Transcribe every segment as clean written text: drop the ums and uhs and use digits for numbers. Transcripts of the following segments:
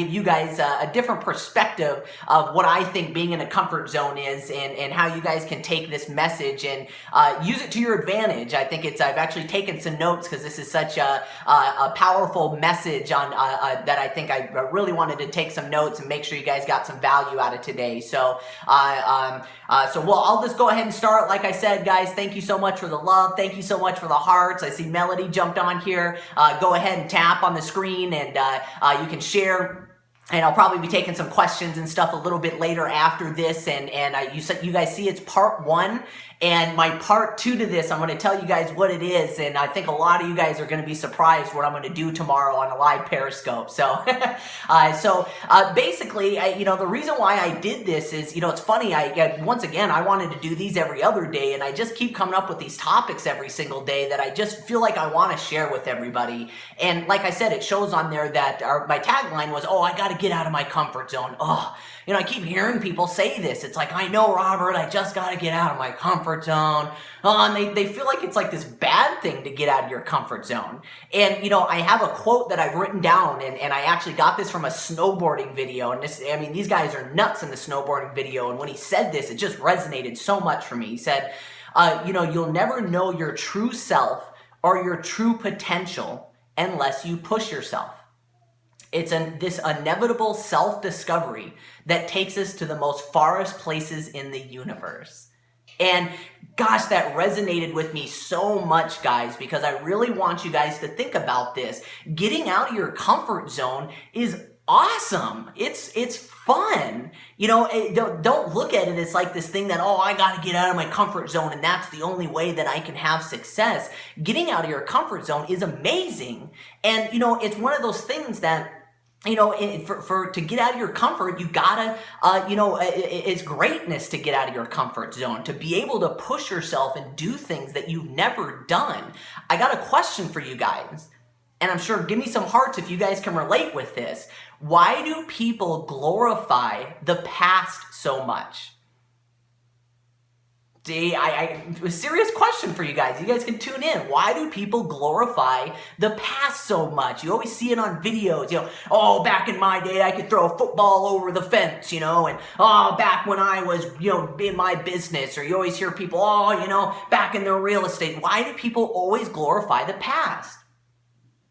give you guys a different perspective of what I think being in a comfort zone is, and how you guys can take this message and use it to your advantage. I think I've actually taken some notes because this is such a powerful message on that I think I really wanted to take some notes and make sure you guys got some value out of today. So, I'll just go ahead and start. Like I said, guys, thank you so much for the love. Thank you so much for the hearts. I see Melody jumped on here. Go ahead and tap on the screen, and you can share. And I'll probably be taking some questions and stuff a little bit later after this. And you guys see it's part 1. And my part 2 to this, I'm going to tell you guys what it is. And I think a lot of you guys are going to be surprised what I'm going to do tomorrow on a live Periscope. So, basically, the reason why I did this is, it's funny. Once again, I wanted to do these every other day. And I just keep coming up with these topics every single day that I just feel like I want to share with everybody. And like I said, it shows on there that my tagline was, I got to get out of my comfort zone. I keep hearing people say this. It's like, I know, Robert, I just got to get out of my comfort zone. And they feel like it's like this bad thing to get out of your comfort zone. And, I have a quote that I've written down, and I actually got this from a snowboarding video. And these guys are nuts in the snowboarding video. And when he said this, it just resonated so much for me. He said, you'll never know your true self or your true potential unless you push yourself. It's this inevitable self-discovery that takes us to the most farthest places in the universe. And gosh, that resonated with me so much, guys, because I really want you guys to think about this. Getting out of your comfort zone is awesome. It's fun. Don't look at it as like this thing that, I got to get out of my comfort zone and that's the only way that I can have success. Getting out of your comfort zone is amazing. And, it's one of those things that, to get out of your comfort, you gotta, it's greatness to get out of your comfort zone, to be able to push yourself and do things that you've never done. I got a question for you guys, and I'm sure, give me some hearts if you guys can relate with this. Why do people glorify the past so much? See, a serious question for you guys. You guys can tune in. Why do people glorify the past so much? You always see it on videos, back in my day, I could throw a football over the fence, and, back when I was, in my business, or you always hear people, back in their real estate. Why do people always glorify the past?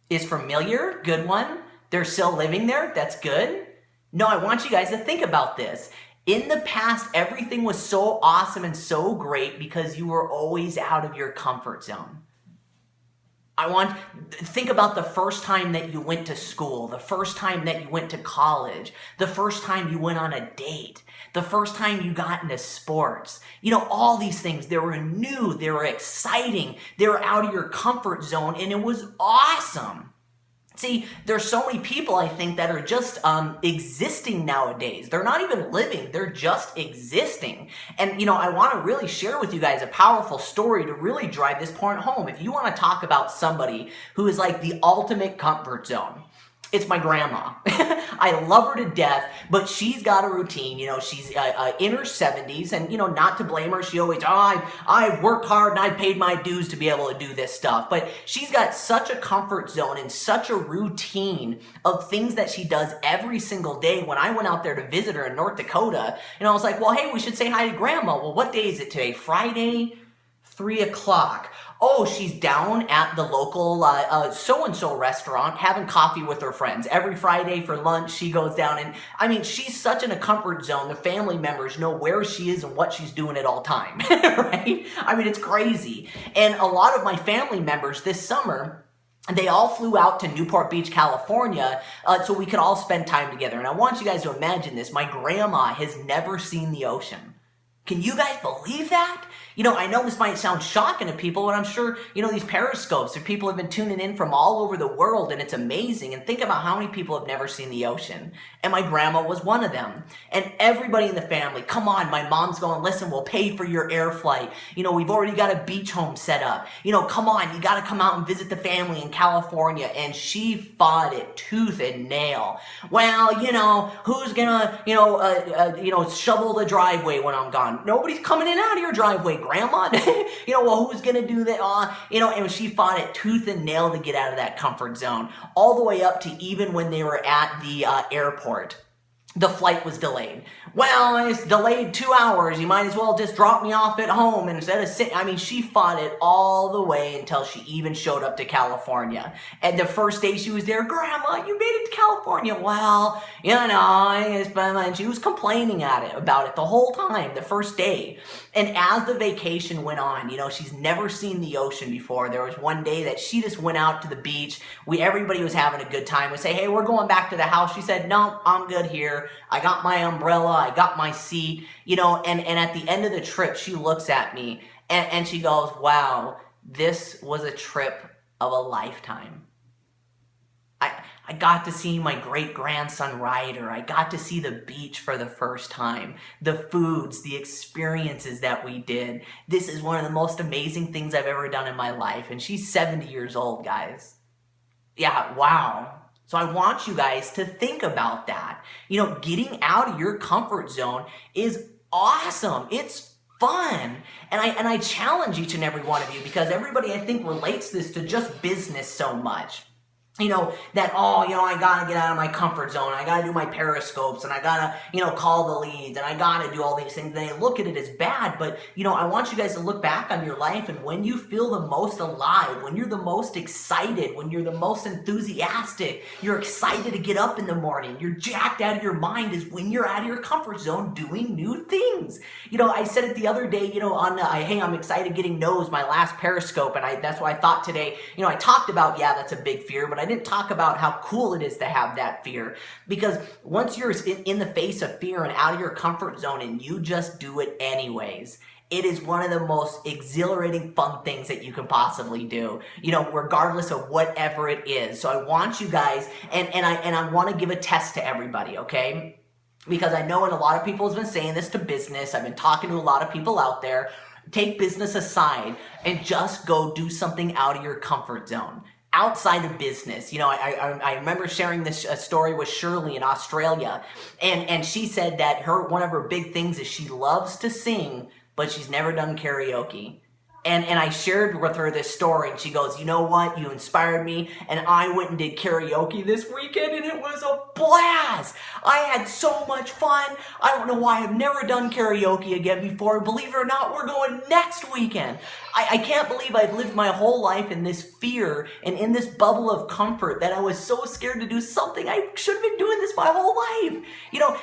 Is familiar? Good one. They're still living there? That's good. No, I want you guys to think about this. In the past, everything was so awesome and so great because you were always out of your comfort zone. Think about the first time that you went to school, the first time that you went to college, the first time you went on a date, the first time you got into sports. All these things, they were new, they were exciting, they were out of your comfort zone, and it was awesome. See, there's so many people, I think, that are just existing nowadays. They're not even living. They're just existing. And, I want to really share with you guys a powerful story to really drive this point home. If you want to talk about somebody who is like the ultimate comfort zone, it's my grandma. I love her to death, but she's got a routine. She's in her 70s, and, not to blame her. She always, I've worked hard and I paid my dues to be able to do this stuff. But she's got such a comfort zone and such a routine of things that she does every single day. When I went out there to visit her in North Dakota, I was like, well, hey, we should say hi to Grandma. Well, what day is it today? Friday, 3 o'clock. Oh, she's down at the local so-and-so restaurant having coffee with her friends. Every Friday for lunch, she goes down. And, she's such in a comfort zone. The family members know where she is and what she's doing at all time, right? It's crazy. And a lot of my family members this summer, they all flew out to Newport Beach, California, so we could all spend time together. And I want you guys to imagine this. My grandma has never seen the ocean. Can you guys believe that? I know this might sound shocking to people, but I'm sure, these periscopes, or people have been tuning in from all over the world, and it's amazing. And think about how many people have never seen the ocean. And my grandma was one of them. And everybody in the family, come on, my mom's going, listen, we'll pay for your air flight. We've already got a beach home set up. Come on, you got to come out and visit the family in California. And she fought it tooth and nail. Well, who's going to, shovel the driveway when I'm gone? on. Nobody's coming in and out of your driveway, Grandma. Well, who's going to do that? And she fought it tooth and nail to get out of that comfort zone, all the way up to even when they were at the airport. The flight was delayed. Well, it's delayed 2 hours. You might as well just drop me off at home instead of sitting. I mean, she fought it all the way until she even showed up to California. And the first day she was there, Grandma, you made it to California. Well, and she was complaining about it the whole time, the first day. And as the vacation went on, she's never seen the ocean before. There was one day that she just went out to the beach. Everybody was having a good time. We say, hey, we're going back to the house. She said, no, I'm good here. I got my umbrella. I got my seat. And at the end of the trip, she looks at me and she goes, wow, this was a trip of a lifetime. I got to see my great-grandson Ryder. I got to see the beach for the first time. The foods, the experiences that we did. This is one of the most amazing things I've ever done in my life. And she's 70 years old, guys. Yeah, wow. So I want you guys to think about that. Getting out of your comfort zone is awesome. It's fun. And I challenge each and every one of you, because everybody, I think, relates this to just business so much. I gotta get out of my comfort zone. I gotta do my periscopes, and I gotta, call the leads, and I gotta do all these things. They look at it as bad, but, I want you guys to look back on your life, and when you feel the most alive, when you're the most excited, when you're the most enthusiastic, you're excited to get up in the morning, you're jacked out of your mind, is when you're out of your comfort zone doing new things. I said it the other day, hey, I'm excited getting Nose, my last periscope, and that's what I thought today. I talked about, that's a big fear, but I didn't talk about how cool it is to have that fear, because once you're in the face of fear and out of your comfort zone and you just do it anyways, it is one of the most exhilarating, fun things that you can possibly do, regardless of whatever it is. So I want you guys, and I want to give a test to everybody, okay? Because I know, and a lot of people have been saying this to business. I've been talking to a lot of people out there. Take business aside and just go do something out of your comfort zone. Outside of business. I remember sharing this story with Shirley in Australia, and she said that one of her big things is she loves to sing, but she's never done karaoke. And I shared with her this story, and she goes, you know what? You inspired me, and I went and did karaoke this weekend, and it was a blast. I had so much fun. I don't know why I've never done karaoke again before. Believe it or not, we're going next weekend. I can't believe I've lived my whole life in this fear and in this bubble of comfort that I was so scared to do something. I should have been doing this my whole life.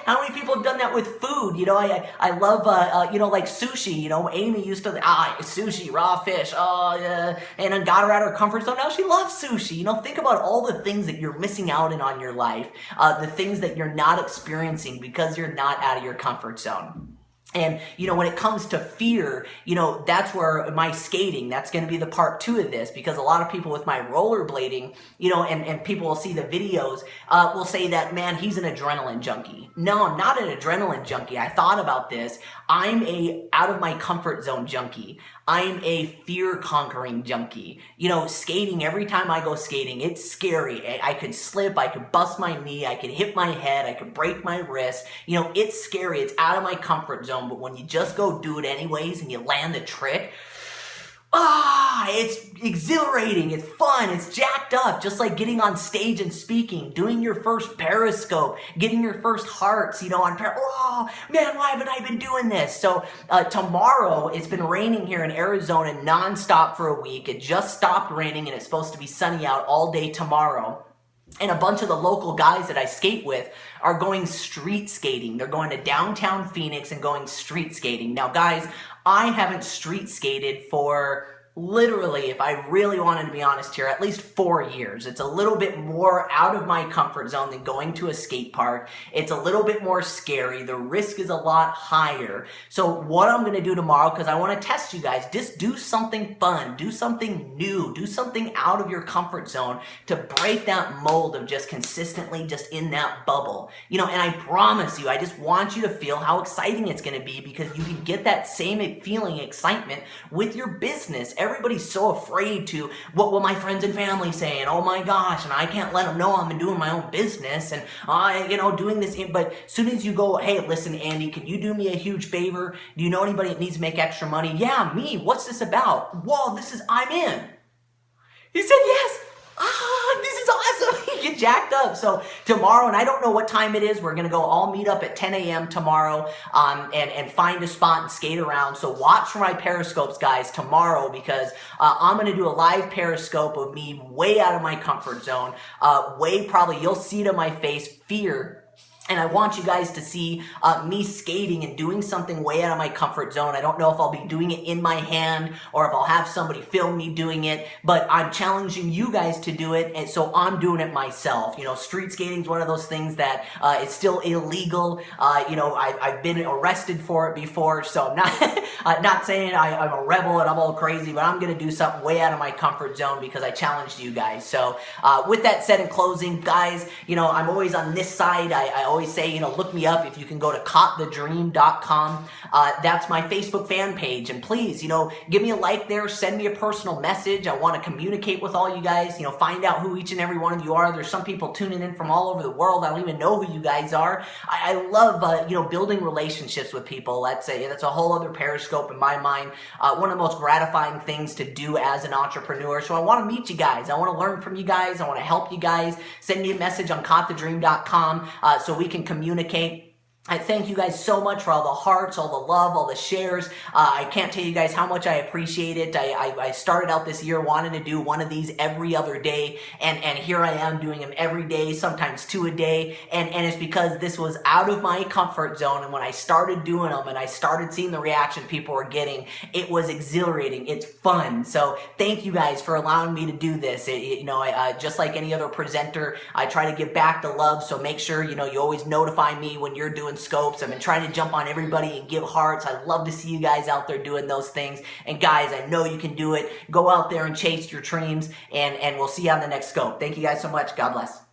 How many people have done that with food? I love, like sushi. Amy used to, sushi, raw fish, and then got her out of her comfort zone. Now she loves sushi. Think about all the things that you're missing out on your life, the things that you're not experiencing because you're not out of your comfort zone. And, when it comes to fear, that's where my skating, that's going to be the part 2 of this, because a lot of people with my rollerblading, and people will see the videos, will say that, man, he's an adrenaline junkie. No, I'm not an adrenaline junkie. I thought about this. I'm a out of my comfort zone junkie. I'm a fear-conquering junkie. Skating, every time I go skating, it's scary. I could slip, I could bust my knee, I could hit my head, I could break my wrist. It's scary, it's out of my comfort zone, but when you just go do it anyways and you land the trick, it's exhilarating, it's fun, it's jacked up, just like getting on stage and speaking, doing your first periscope, getting your first hearts, oh, man, why haven't I been doing this? So tomorrow, it's been raining here in Arizona nonstop for a week. It just stopped raining, and it's supposed to be sunny out all day tomorrow. And a bunch of the local guys that I skate with are going street skating. They're going to downtown Phoenix and going street skating. Now, guys, I haven't street skated for literally, if I really wanted to be honest here, at least 4 years. It's a little bit more out of my comfort zone than going to a skate park. It's a little bit more scary. The risk is a lot higher. So what I'm going to do tomorrow, because I want to test you guys, just do something fun, do something new, do something out of your comfort zone to break that mold of just consistently just in that bubble. And I promise you, I just want you to feel how exciting it's going to be, because you can get that same feeling, excitement with your business everybody's so afraid to, what will my friends and family say? And oh my gosh, and I can't let them know I'm doing my own business and doing this. But as soon as you go, hey, listen, Andy, can you do me a huge favor? Do you know anybody that needs to make extra money? Yeah, me. What's this about? Whoa, I'm in. He said yes. This is awesome. You get jacked up. So tomorrow, and I don't know what time it is, we're going to go all meet up at 10 a.m. tomorrow and find a spot and skate around. So watch for my Periscopes, guys, tomorrow, because I'm going to do a live Periscope of me way out of my comfort zone. Probably, you'll see it on my face, fear. And I want you guys to see me skating and doing something way out of my comfort zone. I don't know if I'll be doing it in my hand or if I'll have somebody film me doing it, but I'm challenging you guys to do it, and so I'm doing it myself. Street skating is one of those things that it's still illegal. I've been arrested for it before, so I'm not saying I'm a rebel and I'm all crazy, but I'm going to do something way out of my comfort zone because I challenged you guys. So with that said, in closing, guys, I'm always on this side. I always say, look me up if you can go to caughtthedream.com. That's my Facebook fan page. And please, give me a like there. Send me a personal message. I want to communicate with all you guys, find out who each and every one of you are. There's some people tuning in from all over the world. I don't even know who you guys are. I love, building relationships with people. That's a whole other Periscope in my mind. One of the most gratifying things to do as an entrepreneur. So I want to meet you guys. I want to learn from you guys. I want to help you guys. Send me a message on caughtthedream.com so we can communicate. I thank you guys so much for all the hearts, all the love, all the shares. I can't tell you guys how much I appreciate it. I started out this year wanting to do one of these every other day, and here I am doing them every day, sometimes 2 a day, and it's because this was out of my comfort zone, and when I started doing them and I started seeing the reaction people were getting, it was exhilarating. It's fun. So thank you guys for allowing me to do this. Just like any other presenter, I try to give back the love, so make sure, you always notify me when you're doing scopes. I've been trying to jump on everybody and give hearts. I love to see you guys out there doing those things. And guys, I know you can do it. Go out there and chase your dreams, and we'll see you on the next scope. Thank you guys so much. God bless.